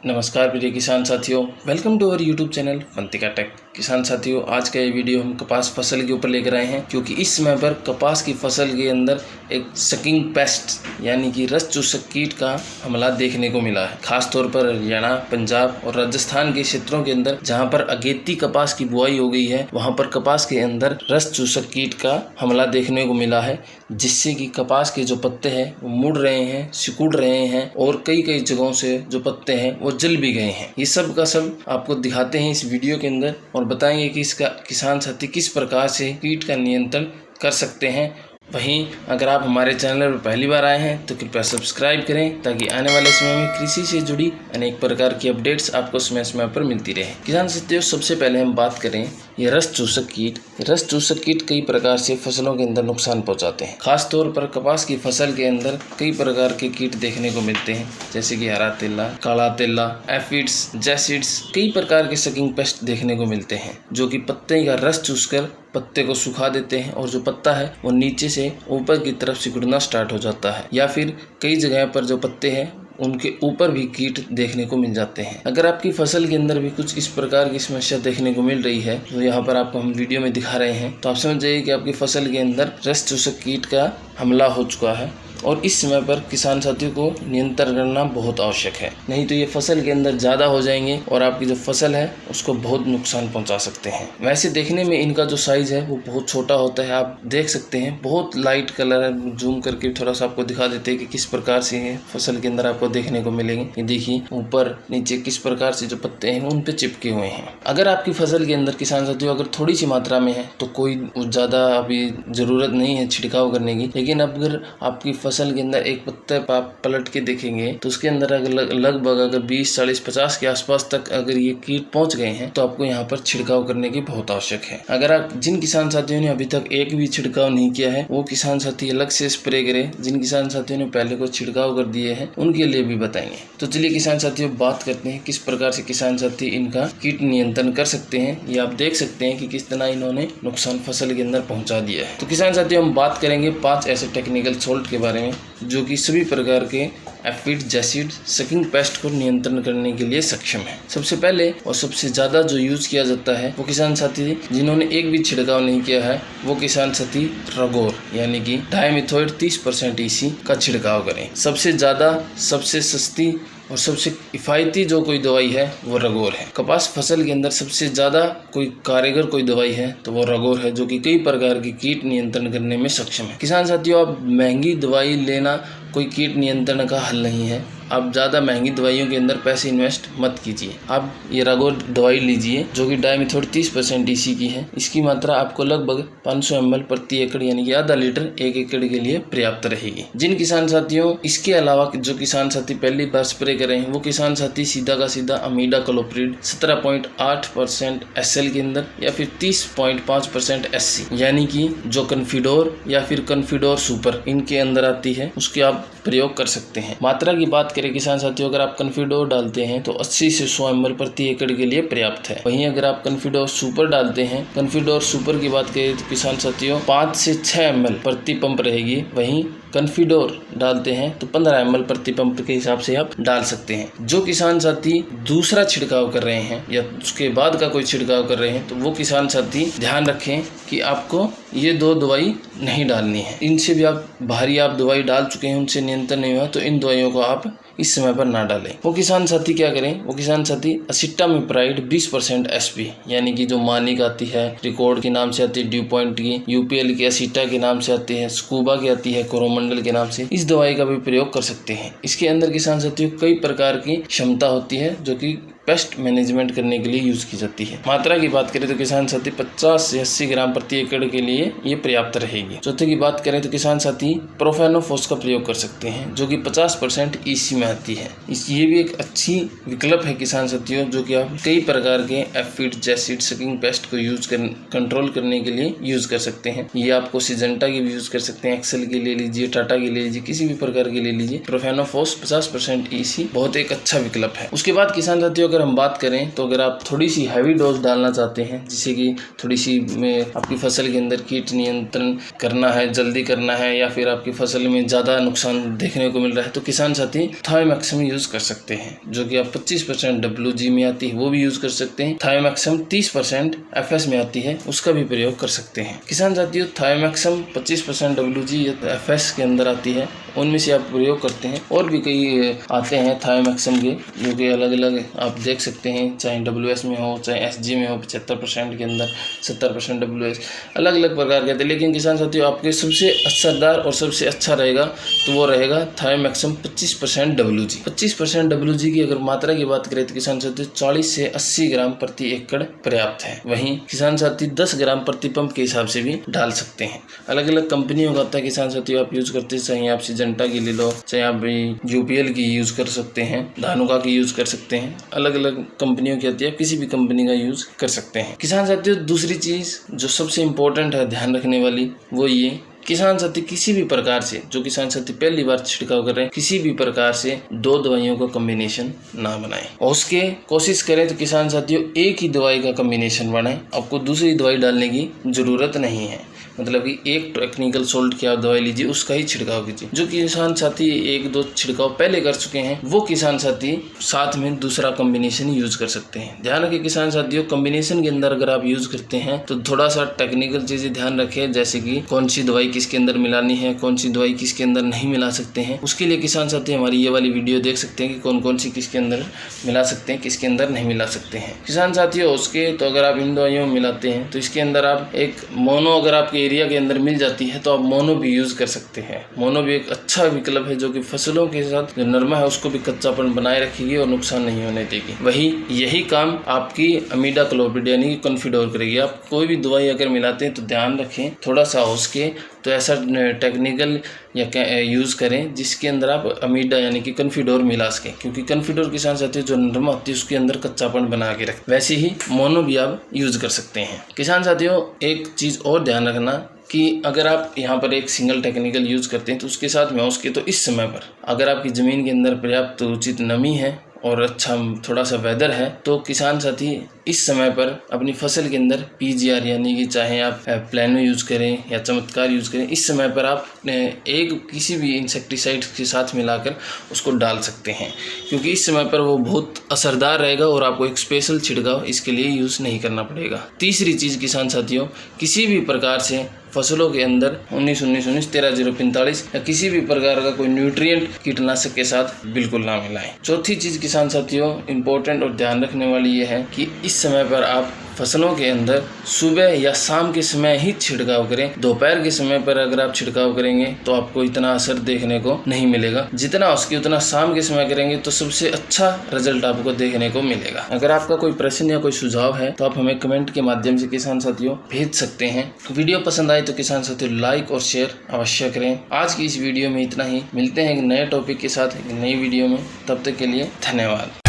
नमस्कार प्रिय किसान साथियों, welcome to our YouTube channel Pantika tech. किसान साथियों, आज का ये वीडियो हम कपास फसल के ऊपर लेकर आए हैं, क्योंकि इस समय पर कपास की फसल के अंदर एक सकिंग पेस्ट यानी कि रस चूसक कीट का हमला देखने को मिला है। खास तौर पर हरियाणा, पंजाब और राजस्थान के क्षेत्रों के अंदर जहां पर अगेती कपास की बुआई हो गई है, वहां पर कपास के अंदर रस चूसक कीट का हमला देखने को मिला है, जिससे कि कपास के जो पत्ते हैं वो मुड़ रहे हैं, सिकुड़ रहे हैं और कई कई जगहों से जो पत्ते हैं वो जल भी गए हैं। ये सब का सब आपको दिखाते हैं इस वीडियो के अंदर और बताएंगे कि इसका किसान साथी किस प्रकार से कीट का नियंत्रण कर सकते हैं। वहीं अगर आप हमारे चैनल पर पहली बार आए हैं तो कृपया सब्सक्राइब करें, ताकि आने वाले समय में कृषि से जुड़ी अनेक प्रकार की अपडेट्स आपको समय समय पर मिलती रहे। किसान साथियों, सबसे पहले हम बात करें ये रस चूसक कीट। रस चूसक कीट कई प्रकार से फसलों के अंदर नुकसान पहुंचाते हैं। खास तौर पर कपास की फसल के अंदर कई प्रकार के कीट देखने को मिलते हैं, जैसे कि हरा तेला, काला तेला, एफिड्स, जैसिड्स, कई प्रकार के सकिंग पेस्ट देखने को मिलते हैं, जो कि पत्ते का रस चूसकर पत्ते को सुखा देते हैं और जो पत्ता है वो नीचे से ऊपर की तरफ सिकुड़ना स्टार्ट हो जाता है, या फिर कई जगह पर जो पत्ते हैं उनके ऊपर भी कीट देखने को मिल जाते हैं। अगर आपकी फसल के अंदर भी कुछ इस प्रकार की समस्या देखने को मिल रही है, तो यहाँ पर आपको हम वीडियो में दिखा रहे हैं, तो आप समझ जाइए कि आपकी फसल के अंदर रस चूसक कीट का हमला हो चुका है और इस समय पर किसान साथियों को नियंत्रण करना बहुत आवश्यक है, नहीं तो ये फसल के अंदर ज़्यादा हो जाएंगे और आपकी जो फसल है उसको बहुत नुकसान पहुंचा सकते हैं। वैसे देखने में इनका जो साइज़ है वो बहुत छोटा होता है, आप देख सकते हैं, बहुत लाइट कलर है। जूम करके थोड़ा सा आपको दिखा देते हैं कि किस प्रकार से ये फसल के अंदर आपको देखने को मिलेंगे। ये देखिए ऊपर नीचे किस प्रकार से जो पत्ते हैं उन पे चिपके हुए हैं। अगर आपकी फसल के अंदर किसान साथियों अगर थोड़ी सी मात्रा में है तो कोई ज़्यादा अभी ज़रूरत नहीं है छिड़काव करने की, लेकिन अगर आपकी फसल के अंदर एक पत्ते आप पलट के देखेंगे तो उसके अंदर अगर लगभग अगर 20, 40, 50 के आसपास तक अगर ये कीट पहुंच गए हैं तो आपको यहाँ पर छिड़काव करने की बहुत आवश्यक है। अगर आप जिन किसान साथियों ने अभी तक एक भी छिड़काव नहीं किया है वो किसान साथी अलग से स्प्रे करें। जिन किसान साथियों ने पहले को छिड़काव कर दिए हैं उनके लिए भी बताएंगे। तो चलिए किसान साथियों बात करते हैं किस प्रकार से किसान साथी इनका कीट नियंत्रण कर सकते हैं। ये आप देख सकते हैं कि किस तरह इन्होंने नुकसान फसल के अंदर पहुंचा दिया है। तो किसान साथियों हम बात करेंगे 5 ऐसे टेक्निकल सोल्ट के बारे में जो कि सभी प्रकार के एफिड, जैसिड, सकिंग पेस्ट को नियंत्रण करने के लिए सक्षम है। सबसे पहले और सबसे ज़्यादा जो यूज किया जाता है वो किसान साथी जिन्होंने एक भी छिड़काव नहीं किया है वो किसान साथी रगोर यानी कि डायमिथोइड 30% EC का छिड़काव करें। सबसे ज़्यादा, सबसे सस्ती और सबसे किफ़ायती जो कोई दवाई है वो रगोर है। कपास फसल के अंदर सबसे ज़्यादा कोई कारगर कोई दवाई है तो वो रगोर है, जो कि कई प्रकार की कीट नियंत्रण करने में सक्षम है। किसान साथियों, आप महंगी दवाई लेना कोई कीट नियंत्रण का हल नहीं है। आप ज़्यादा महंगी दवाइयों के अंदर पैसे इन्वेस्ट मत कीजिए। आप ये रगोर दवाई लीजिए जो कि डायमिथोइड 30% EC की है। इसकी मात्रा आपको लगभग 500 ml प्रति एकड़ यानी कि आधा लीटर 1 एकड़ के लिए पर्याप्त रहेगी। जिन किसान साथियों इसके अलावा जो किसान साथी पहली बार स्प्रे कर रहे हैं वो किसान साथी सीधा का सीधा अमीडा क्लोप्रिड 17.8% SL के अंदर या फिर 30.5% SC यानी कि जो कन्फिडोर या फिर कन्फिडोर सुपर इनके अंदर आती है उसके आप प्रयोग कर सकते हैं। मात्रा की बात करें किसान साथियों, अगर आप कन्फिडोर डालते हैं तो 80 से 100 ml प्रति एकड़ के लिए पर्याप्त है। वहीं अगर आप कन्फिडोर सुपर डालते हैं, कन्फिडोर सुपर की बात करें तो किसान साथियों 5 से 6 ml प्रति पंप रहेगी। वहीं कन्फिडोर डालते हैं तो 15 ml प्रति पंप के हिसाब से आप डाल सकते हैं। जो किसान साथी दूसरा छिड़काव कर रहे हैं या उसके बाद का कोई छिड़काव कर रहे हैं तो वो किसान साथी ध्यान रखें कि आपको ये 2 दवाई नहीं डालनी है। इनसे भी आप भारी आप दवाई डाल चुके हैं, उनसे नियंत्रण नहीं हुआ तो इन दवाइयों को आप इस समय पर ना डालें। वो किसान साथी क्या करें, वो किसान साथी असिटामिप्राइड 20% SP यानी कि जो मानिक आती है, रिकॉर्ड के नाम से आती है, ड्यू पॉइंट की, UPL की असिटा के नाम से आती है, स्कूबा की आती है, कोरोमंडल के नाम से, इस दवाई का भी प्रयोग कर सकते हैं। इसके अंदर किसान साथियों कई प्रकार की क्षमता होती है जो कि पेस्ट मैनेजमेंट करने के लिए यूज की जाती है। मात्रा की बात करें तो किसान साथी 50 से 80 ग्राम प्रति एकड़ के लिए ये पर्याप्त रहेगी। चौथे की बात करें तो किसान साथी प्रोफेनोफॉस का प्रयोग कर सकते हैं जो कि 50% EC में आती है। ये भी एक अच्छी विकल्प है किसान साथियों, जो कि आप कई प्रकार के एफिड, जैसिड, सकिंग पेस्ट को कंट्रोल करने के लिए यूज कर सकते हैं। ये आपको सिजेंटा की भी यूज कर सकते हैं, एक्सेल के ले लीजिए, टाटा के ले लीजिए, किसी भी प्रकार के ले लीजिए। प्रोफेनोफॉस 50% EC बहुत एक अच्छा विकल्प है। उसके बाद किसान साथियों अगर हम बात करें तो अगर आप थोड़ी सी हैवी डोज डालना चाहते हैं, जिससे कि थोड़ी सी में आपकी फसल के अंदर कीट नियंत्रण करना है, जल्दी करना है, या फिर आपकी फसल में ज़्यादा नुकसान देखने को मिल रहा है, तो किसान साथी थायोमैक्सम यूज़ कर सकते हैं, जो कि आप 25% WG में आती है वो भी यूज़ कर सकते हैं। थायोमैक्सम 30% FS में आती है, उसका भी प्रयोग कर सकते हैं। किसान साथियों, थायोमैक्सम 25% WG या FS के अंदर आती है, उनमें से आप प्रयोग करते हैं। और भी कई आते हैं थायोमैक्सम के, जो कि अलग अलग आप देख सकते हैं, चाहे WS में हो चाहे SG में हो, 75% के अंदर 70% WS, अलग अलग प्रकार के आते हैं। लेकिन किसान साथियों, आपके सबसे असरदार और सबसे अच्छा रहेगा तो वो रहेगा थायोमैक्सम 25% WG। 25% WG की अगर मात्रा की बात करें तो किसान साथियों 40 से 80 ग्राम प्रति एकड़ पर्याप्त है। वहीं किसान साथी 10 ग्राम प्रति पंप के हिसाब से भी डाल सकते हैं। अलग अलग कंपनियों का आता है किसान साथियों, आप यूज़ करते चाहिए, आप सिजेंटा की ले लो, चाहे आप UPL की यूज़ कर सकते हैं, धानुका की यूज़ कर सकते हैं, अलग अलग कंपनियों की आती है, किसी भी कंपनी का यूज़ कर सकते हैं। किसान साथियों, दूसरी चीज़ जो सबसे इम्पोर्टेंट है ध्यान रखने वाली, वो ये, किसान साथी किसी भी प्रकार से, जो किसान साथी पहली बार छिड़काव कर रहे हैं, किसी भी प्रकार से 2 दवाइयों का कॉम्बिनेशन ना बनाएं। और उसके कोशिश करें तो किसान साथियों एक ही दवाई का कॉम्बिनेशन बनाएं, आपको दूसरी दवाई डालने की ज़रूरत नहीं है। मतलब कि एक टेक्निकल सोल्ट की आप दवाई लीजिए, उसका ही छिड़काव कीजिए। जो किसान साथी 1-2 छिड़काव पहले कर चुके हैं, वो किसान साथी साथ में दूसरा कॉम्बिनेशन यूज़ कर सकते हैं। ध्यान रखें किसान साथियों, कॉम्बिनेशन के अंदर अगर आप यूज़ करते हैं तो थोड़ा सा टेक्निकल चीज़ें ध्यान रखें, जैसे कि कौन सी दवाई किसके अंदर मिलानी है, कौन सी दवाई किसके अंदर नहीं मिला सकते हैं। उसके लिए किसान साथी हमारी ये वाली वीडियो देख सकते हैं कि कौन कौन सी किसके अंदर मिला सकते हैं, किसके अंदर नहीं मिला सकते हैं। किसान साथियों, उसके तो अगर आप इन दवाइयों में मिलाते हैं तो इसके अंदर आप एक मोनो, अगर आपके एरिया के अंदर मिल जाती है तो आप मोनो भी यूज़ कर सकते हैं। मोनो भी एक अच्छा विकल्प है, जो कि फसलों के साथ जो नरमा है उसको भी कच्चापन बनाए रखेगी और नुकसान नहीं होने देगी। वही यही काम आपकी इमिडाक्लोपिड यानी कि कॉन्फिडोर करेगी। आप कोई भी दवाई अगर मिलाते हैं तो ध्यान रखें थोड़ा सा हो सके तो ऐसा टेक्निकल या यूज़ करें जिसके अंदर आप अमीडा यानी कि कॉन्फिडोर मिला सकें, क्योंकि कॉन्फिडोर किसान साथियों जो नरमा होती है उसके अंदर कच्चापन बना के रखें। वैसे ही मोनो भी आप यूज़ कर सकते हैं। किसान साथियों, एक चीज़ और ध्यान रखना कि अगर आप यहाँ पर एक सिंगल टेक्निकल यूज़ करते हैं तो उसके साथ में उसके, तो इस समय पर अगर आपकी ज़मीन के अंदर पर्याप्त उचित नमी है और अच्छा थोड़ा सा वेदर है, तो किसान साथी इस समय पर अपनी फसल के अंदर PGR यानी कि चाहे आप प्लानो यूज़ करें या चमत्कार यूज़ करें, इस समय पर आप एक किसी भी इंसेक्टिसाइड के साथ मिलाकर उसको डाल सकते हैं, क्योंकि इस समय पर वो बहुत असरदार रहेगा और आपको एक स्पेशल छिड़काव इसके लिए यूज़ नहीं करना पड़ेगा। तीसरी चीज़ किसान साथियों, किसी भी प्रकार से फसलों के अंदर 19-19-19 13-0-45 या किसी भी प्रकार का कोई न्यूट्रिएंट कीटनाशक के साथ बिल्कुल ना मिलाएं। चौथी चीज़ किसान साथियों इम्पोर्टेंट और ध्यान रखने वाली ये है कि इस समय पर आप फसलों के अंदर सुबह या शाम के समय ही छिड़काव करें। दोपहर के समय पर अगर आप छिड़काव करेंगे तो आपको इतना असर देखने को नहीं मिलेगा, जितना उसकी उतना शाम के समय करेंगे तो सबसे अच्छा रिजल्ट आपको देखने को मिलेगा। अगर आपका कोई प्रश्न या कोई सुझाव है तो आप हमें कमेंट के माध्यम से किसान साथियों भेज सकते हैं। वीडियो पसंद आए तो किसान साथियों लाइक और शेयर अवश्य करें। आज की इस वीडियो में इतना ही, मिलते हैं एक नए टॉपिक के साथ एक नई वीडियो में, तब तक के लिए धन्यवाद।